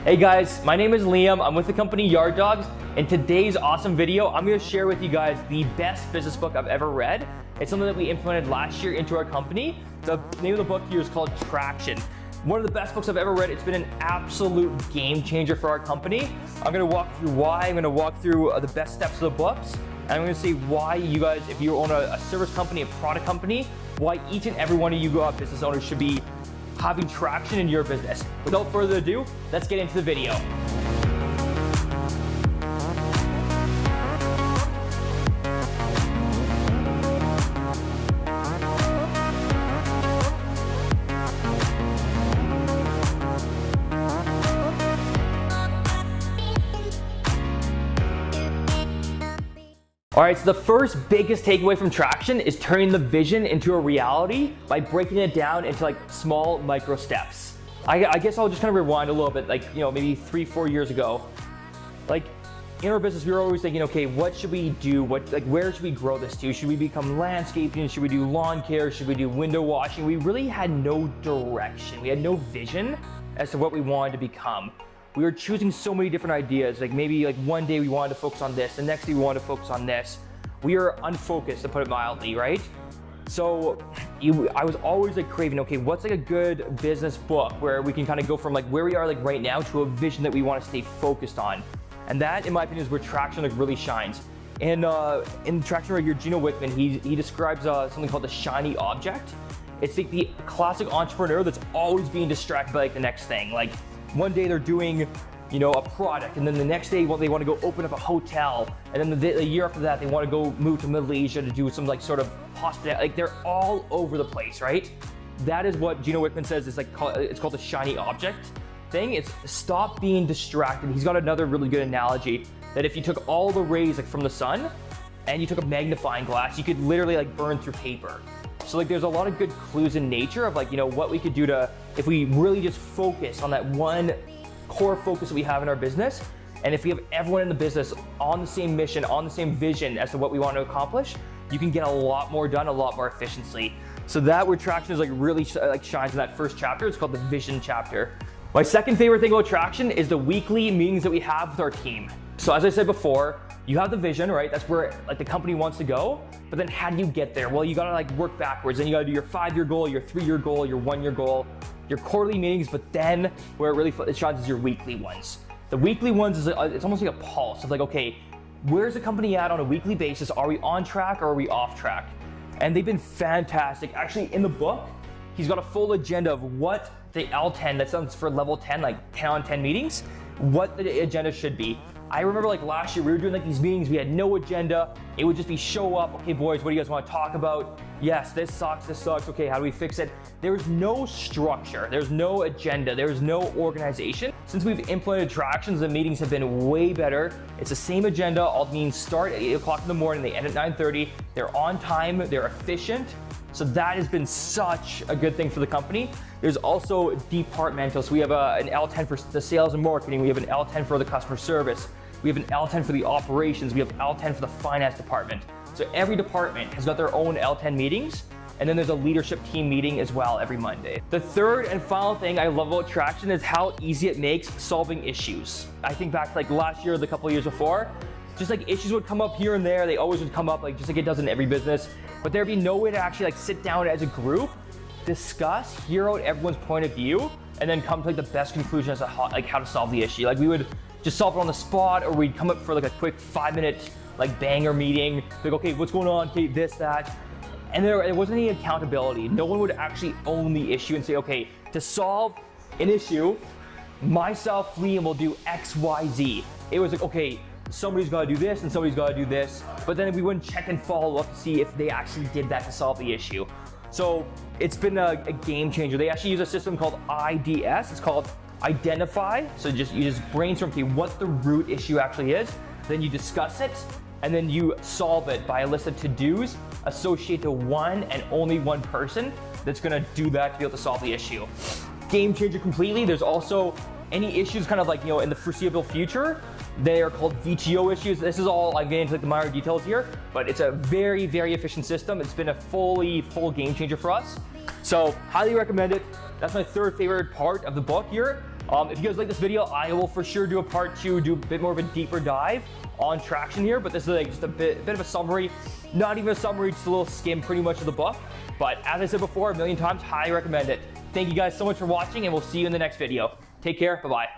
Hey guys, my name is Liam. I'm with the company Yard Dogs. In today's awesome video, I'm going to share with you guys the best business book I've ever read. It's something that we implemented last year into our company. The name of the book here is called Traction. One of the best books I've ever read. It's been an absolute game changer for our company. I'm going to walk through why. I'm going to walk through the best steps of the books. And I'm going to say why you guys, if you own a service company, a product company, why each and every one of you business owners should be having traction in your business. Without further ado, let's get into the video. All right, so the first biggest takeaway from Traction is turning the vision into a reality by breaking it down into like small micro steps. I guess I'll just kind of rewind a little bit, like, you know, maybe 3-4 years ago. Like in our business, we were always thinking, okay, what should we do? Where should we grow this to? Should we become landscaping? Should we do lawn care? Should we do window washing? We really had no direction. We had no vision as to what we wanted to become. We were choosing so many different ideas. Like maybe like one day we wanted to focus on this, the next day we wanted to focus on this. We were unfocused, to put it mildly, right? So I was always like craving, okay, what's like a good business book where we can kind of go from like where we are like right now to a vision that we want to stay focused on. And that, in my opinion, is where Traction like really shines. And in Traction right here, Gino Wickman, he describes something called the shiny object. It's like the classic entrepreneur that's always being distracted by like the next thing. Like one day they're doing, you know, a product, and then the next day, well, they want to go open up a hotel, and then the year after that, they want to go move to Malaysia to do some like sort of hospitality. Like they're all over the place, right? That is what Gino Wickman says is like it's called the shiny object thing. It's stop being distracted. He's got another really good analogy that if you took all the rays like from the sun and you took a magnifying glass, you could literally like burn through paper. So like there's a lot of good clues in nature of like, you know, what we could do to, if we really just focus on that one core focus that we have in our business, and if we have everyone in the business on the same mission, on the same vision as to what we want to accomplish, you can get a lot more done, a lot more efficiently. So that where Traction is like really like shines in that first chapter. It's called the vision chapter. My second favorite thing about Traction is the weekly meetings that we have with our team. So as I said before, you have the vision, right? That's where like the company wants to go. But then how do you get there? Well, you gotta like work backwards, and you gotta do your 5-year goal, your 3-year goal, your 1-year goal, your quarterly meetings, but then where it really shines is your weekly ones. The weekly ones is it's almost like a pulse of like, okay, where's the company at on a weekly basis? Are we on track or are we off track? And they've been fantastic. Actually, in the book, he's got a full agenda of what the L10, that stands for level 10, like 10 on 10 meetings, what the agenda should be. I remember like last year we were doing like these meetings, we had no agenda. It would just be show up, okay boys, what do you guys want to talk about? Yes, this sucks, okay, how do we fix it? There was no structure, there's no agenda, there's no organization. Since we've implemented Tractions, the meetings have been way better. It's the same agenda, all the meetings start at 8 o'clock in the morning, they end at 9:30. They're on time, they're efficient. So that has been such a good thing for the company. There's also departmental. So we have an L10 for the sales and marketing. We have an L10 for the customer service. We have an L10 for the operations. We have L10 for the finance department. So every department has got their own L10 meetings. And then there's a leadership team meeting as well every Monday. The third and final thing I love about Traction is how easy it makes solving issues. I think back to like last year or the couple of years before, just like issues would come up here and there. They always would come up, like just like it does in every business. But there'd be no way to actually like sit down as a group, discuss, hear out everyone's point of view, and then come to like the best conclusion as to how to solve the issue. Like we would just solve it on the spot, or we'd come up for like a quick 5-minute like banger meeting. Like, okay, what's going on? Okay, this, that. And there wasn't any accountability. No one would actually own the issue and say, okay, to solve an issue, myself, Liam, will do X, Y, Z. It was like, okay, somebody's got to do this and somebody's got to do this, but then we wouldn't check and follow up to see if they actually did that to solve the issue. So it's been a game changer. They actually use a system called IDS. It's called Identify. So you just brainstorm, okay, what the root issue actually is, then you discuss it, and then you solve it by a list of to-dos associated to one and only one person that's gonna do that to be able to solve the issue. Game changer completely. There's also any issues kind of like, you know, in the foreseeable future, they are called VTO issues. This is all, I'm getting into like the minor details here, but it's a very, very efficient system. It's been a full game changer for us. So highly recommend it. That's my third favorite part of the book here. If you guys like this video, I will for sure do a part 2, do a bit more of a deeper dive on traction here, but this is like just a bit of a summary, not even a summary, just a little skim pretty much of the book. But as I said before a million times, highly recommend it. Thank you guys so much for watching, and we'll see you in the next video. Take care, bye-bye.